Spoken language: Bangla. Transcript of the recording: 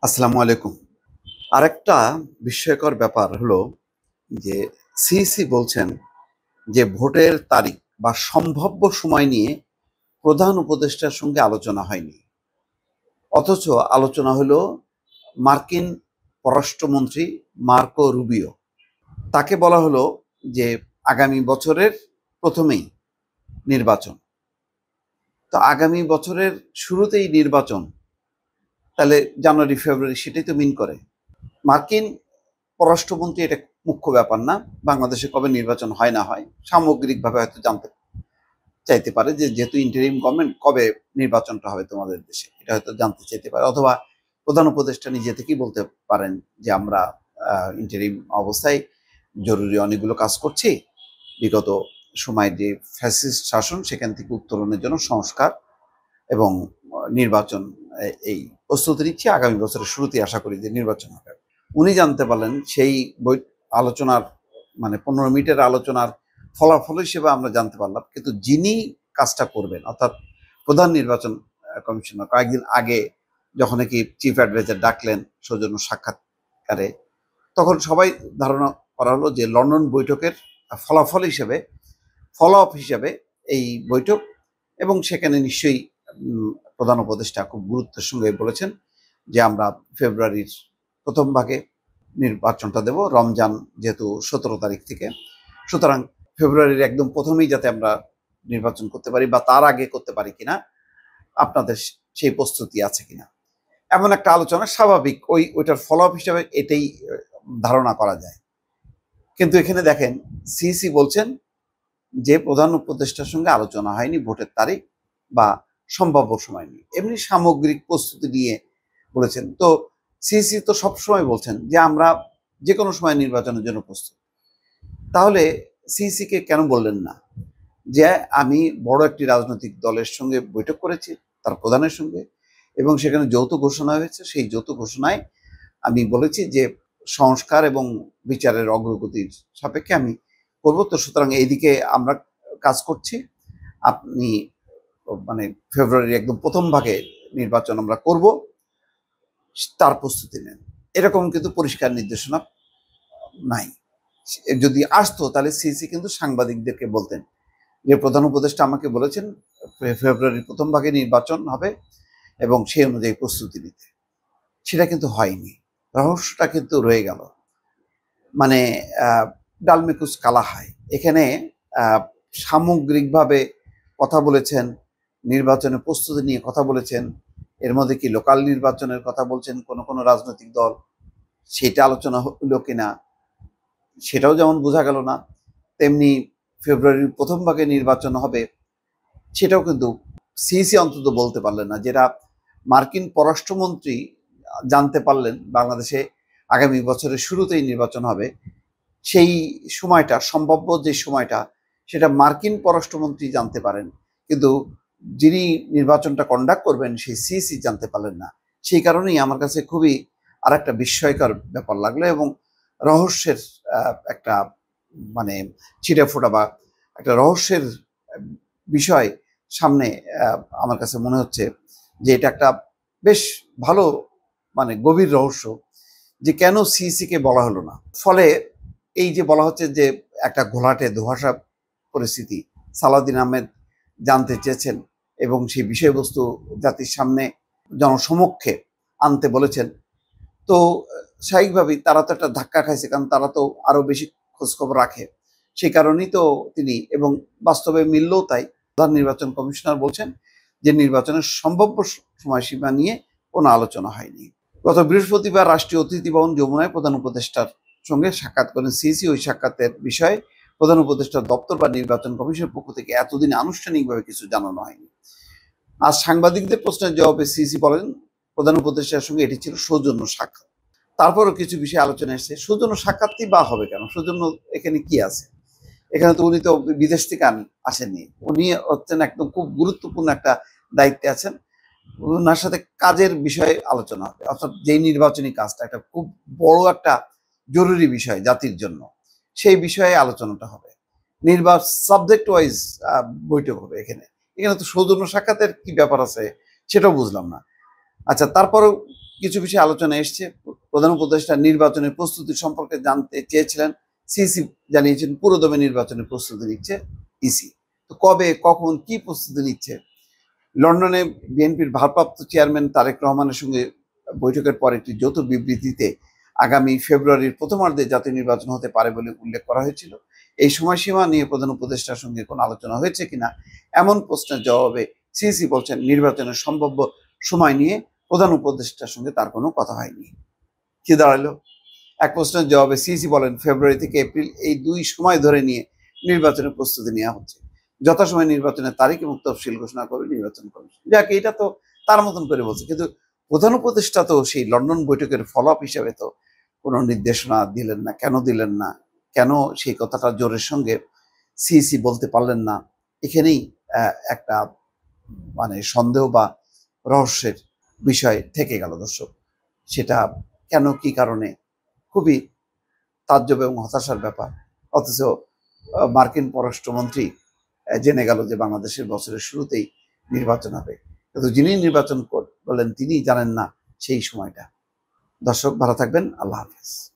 আসসালামু আলাইকুম। আরেকটা বিস্ময়কর ব্যাপার হলো যে সিইসি বলছেন যে ভোটের তারিখ বা সম্ভাব্য সময় নিয়ে প্রধান উপদেষ্টার সঙ্গে আলোচনা হয়নি। অথচ আলোচনা হলো মার্কিন পররাষ্ট্রমন্ত্রী মার্কো রুবিও। তাকে বলা হলো যে আগামী বছরের প্রথমেই নির্বাচন। তো আগামী বছরের শুরুতেই নির্বাচন, তাহলে জানুয়ারি ফেব্রুয়ারি সেটাই তো মিন করে। মার্কিন পররাষ্ট্রমন্ত্রী এটা মুখ্য ব্যাপার না। বাংলাদেশে কবে নির্বাচন হয় না হয় সামগ্রিকভাবে হয়তো জানতে চাইতে পারে যে যেহেতু ইন্টারিম গভর্নমেন্ট কবে নির্বাচনটা হবে তোমাদের দেশে, এটা হয়তো জানতে চাইতে পারে। অথবা প্রধান উপদেষ্টা নিজে থেকেই বলতে পারেন যে আমরা ইন্টারিম অবস্থায় জরুরি অনেকগুলো কাজ করছি, বিগত সময় যে ফ্যাসিস্ট শাসন সেখান থেকে উত্তরণের জন্য সংস্কার এবং নির্বাচন এই প্রস্তুতি নিচ্ছি। আগামী বছরের শুরুতেই আশা করি যে নির্বাচন হবে। উনি জানতে পারলেন সেই বই আলোচনার, মানে 15 মিনিটের আলোচনার ফলাফল হিসেবে আমরা জানতে পারলাম, কিন্তু যিনি কাজটা করবেন অর্থাৎ প্রধান নির্বাচন কমিশনার কয়েকদিন আগে যখন নাকি চিফ অ্যাডভাইজার ডাকলেন সৌজন্য সাক্ষাৎকারে, তখন সবাই ধারণা করা হলো যে লন্ডন বৈঠকের ফলাফল হিসেবে, ফলো আপ হিসেবে এই বৈঠক, এবং সেখানে নিশ্চয়ই প্রধান উপদেষ্টা খুব গুরুত্বের সঙ্গে বলেছেন যে আমরা ফেব্রুয়ারির প্রথম ভাগে নির্বাচনটা দেব, রমজান যেহেতু 17 তারিখ থেকে, সুতরাং ফেব্রুয়ারির একদম প্রথমেই যাতে আমরা নির্বাচন করতে পারি বা তার আগে করতে পারি কিনা, আপনাদের সেই প্রস্তুতি আছে কিনা, এমন একটা আলোচনা স্বাভাবিক। ওইটার ফলো আপ হিসাবে এটাই ধারণা করা যায়। কিন্তু এখানে দেখেন সিইসি বলছেন যে প্রধান উপদেষ্টার সঙ্গে আলোচনা হয়নি ভোটের তারিখ বা সম্ভাব্য সময় নিয়ে, এমনি সামগ্রিক প্রস্তুতি নিয়ে বলেছেন। তো সিইসি তো সবসময় বলছেন যে আমরা যে কোনো সময় নির্বাচনের জন্য প্রস্তুত। তাহলে সিইসিকে কেন বললেন না যে আমি বড় একটি রাজনৈতিক দলের সঙ্গে বৈঠক করেছি, তার প্রধানের সঙ্গে, এবং সেখানে যৌথ ঘোষণা হয়েছে, সেই যৌথ ঘোষণায় আমি বলেছি যে সংস্কার এবং বিচারের অগ্রগতির সাপেক্ষে আমি করবো, তো সুতরাং এইদিকে আমরা কাজ করছি, আপনি মানে ফেব্রুয়ারির একদম প্রথম ভাগে নির্বাচন আমরা করব, তার প্রস্তুতি নেন। এরকম কিন্তু পরিষ্কার নির্দেশনা নাই। যদি আসতো তাহলে সিসি কিন্তু সাংবাদিকদেরকে বলতেন যে প্রধান উপদেষ্টা আমাকে বলেছেন ফেব্রুয়ারির প্রথম ভাগে নির্বাচন হবে এবং সেই অনুযায়ী প্রস্তুতি নিতে। সেটা কিন্তু হয়নি, রহস্যটা কিন্তু রয়ে গেল। মানে ডালমেকুচ কালা হয়। এখানে সামগ্রিকভাবে কথা বলেছেন, নির্বাচনের প্রস্তুতি নিয়ে কথা বলেছেন, এর মধ্যে কি লোকাল নির্বাচনের কথা বলছেন কোনো কোনো রাজনৈতিক দল, সেটা আলোচনা হলো কিনা সেটাও যেমন বোঝা গেল না, তেমনি ফেব্রুয়ারির প্রথম ভাগে নির্বাচন হবে সেটাও কিন্তু সিইসি অন্তত বলতে পারলেন না, যেটা মার্কিন পররাষ্ট্রমন্ত্রী জানতে পারলেন বাংলাদেশে আগামী বছরের শুরুতেই নির্বাচন হবে। সেই সময়টা, সম্ভাব্য যে সময়টা, সেটা মার্কিন পররাষ্ট্রমন্ত্রী জানতে পারেন, কিন্তু যিনি নির্বাচনটা কন্ডাক্ট করবেন সেই সিইসি জানতে পারলেন না। সেই কারণেই আমার কাছে খুবই আর একটা বিস্ময়কর ব্যাপার লাগলো, এবং রহস্যের একটা মানে ছিটে ফোটা বা একটা রহস্যের বিষয় সামনে আমার কাছে মনে হচ্ছে যে এটা একটা বেশ ভালো, মানে গভীর রহস্য, যে কেন সিইসিকে বলা হলো না। ফলে এই যে বলা হচ্ছে যে একটা ঘোলাটে ধোঁয়াশা পরিস্থিতি, সালাউদ্দিন আহমেদ জানতে চেয়েছেন এবং সেই বিষয়বস্তু জাতির সামনে জনসমক্ষে আনতে বলেছেন। তো স্বাভাবিকভাবেই তারা তো একটা ধাক্কা খাইছে, কারণ তারা তো আরো বেশি খোঁজখবর রাখে। সেই কারণেই তো তিনি, এবং বাস্তবে মিললেও তাই, প্রধান নির্বাচন কমিশনার বলছেন যে নির্বাচনের সম্ভাব্য সময়সীমা নিয়ে কোনো আলোচনা হয়নি। গত বৃহস্পতিবার রাষ্ট্রীয় অতিথি ভবন যমুনায় প্রধান উপদেষ্টার সঙ্গে সাক্ষাৎ করেন সিইসি। ওই সাক্ষাতের বিষয়ে প্রধান উপদেষ্টার দপ্তর বা নির্বাচন কমিশনের পক্ষ থেকে এতদিন আনুষ্ঠানিকভাবে কিছু জানানো হয়নি। আজ সাংবাদিকদের প্রশ্নের জবাবে সিইসি বলেন প্রধান উপদেষ্টার সঙ্গে এটি ছিল সৌজন্য সাক্ষাৎ। তারপরও কিছু বিষয় আলোচনা এসেছে। সৌজন্য সাক্ষাৎই বা হবে কেন? সৌজন্য এখানে কি আছে? এখানে তো উনি তো বিদেশ থেকে আসেননি, উনি হচ্ছেন একদম খুব গুরুত্বপূর্ণ একটা দায়িত্বে আছেন। ওনার সাথে কাজের বিষয়ে আলোচনা হবে, অর্থাৎ যেই নির্বাচনী কাজটা একটা খুব বড় একটা জরুরি বিষয় জাতির জন্য, সেই বিষয়ে আলোচনাটা হবে। সাবজেক্ট ওয়াইজ বৈঠক হবে। এখানে এখানে তো সৌজন্য সাক্ষাতের কি ব্যাপার আছে সেটাও বুঝলাম না। আচ্ছা, তারপরেও কিছু বিষয়ে আলোচনা এসছে। প্রধান উপদেষ্টা নির্বাচনের প্রস্তুতি সম্পর্কে জানতে চেয়েছিলেন। সিসি জানিয়েছেন পুরোদমে নির্বাচনের প্রস্তুতি নিচ্ছে ইসি। তো কবে, কখন, কি প্রস্তুতি নিচ্ছে? লন্ডনে বিএনপির ভারপ্রাপ্ত চেয়ারম্যান তারেক রহমানের সঙ্গে বৈঠকের পর একটি যৌথ বিবৃতিতে আগামী ফেব্রুয়ারির প্রথমার্ধে জাতীয় নির্বাচন হতে পারে বলে উল্লেখ করা হয়েছিল। এই সময়সীমা নিয়ে প্রধান উপদেষ্টার সঙ্গে কোনো আলোচনা হয়েছে কিনা এমন প্রশ্নের জবাবে সিসি বলছেন, নির্বাচনের সম্ভাব্য সময় নিয়ে প্রধান উপদেষ্টার সঙ্গে তার কোনো কথা হয়নি। কি দাঁড়ালো? এক প্রশ্নের জবাবে সিসি বলেন, ফেব্রুয়ারি থেকে এপ্রিল এই 2 সময় ধরে নিয়ে নির্বাচনের প্রস্তুতি নেওয়া হচ্ছে। যথাসময়ে নির্বাচনের তারিখ এবং তফসিল ঘোষণা করবে নির্বাচন কমিশন। যাক, এটা তো তার মতন করে বলছে, কিন্তু প্রধান উপদেষ্টা তো সেই লন্ডন বৈঠকের ফলো আপ হিসেবে তো কোনো নির্দেশনা দিলেন না। কেন দিলেন না? কেন সেই কথাটা জোরের সঙ্গে সিইসি বলতে পারলেন না? এখানেই একটা মানে সন্দেহ বা রহস্যের বিষয় থেকে গেল দর্শক। সেটা কেন, কি কারণে, খুবই তাজ্জব এবং হতাশার ব্যাপার। অথচ মার্কিন পররাষ্ট্রমন্ত্রী জেনে গেল যে বাংলাদেশের বছরের শুরুতেই নির্বাচন হবে, কিন্তু যিনি নির্বাচন করলেন তিনি জানেন না সেই সময়টা। দর্শক ভালো থাকবেন, আল্লাহ হাফেজ।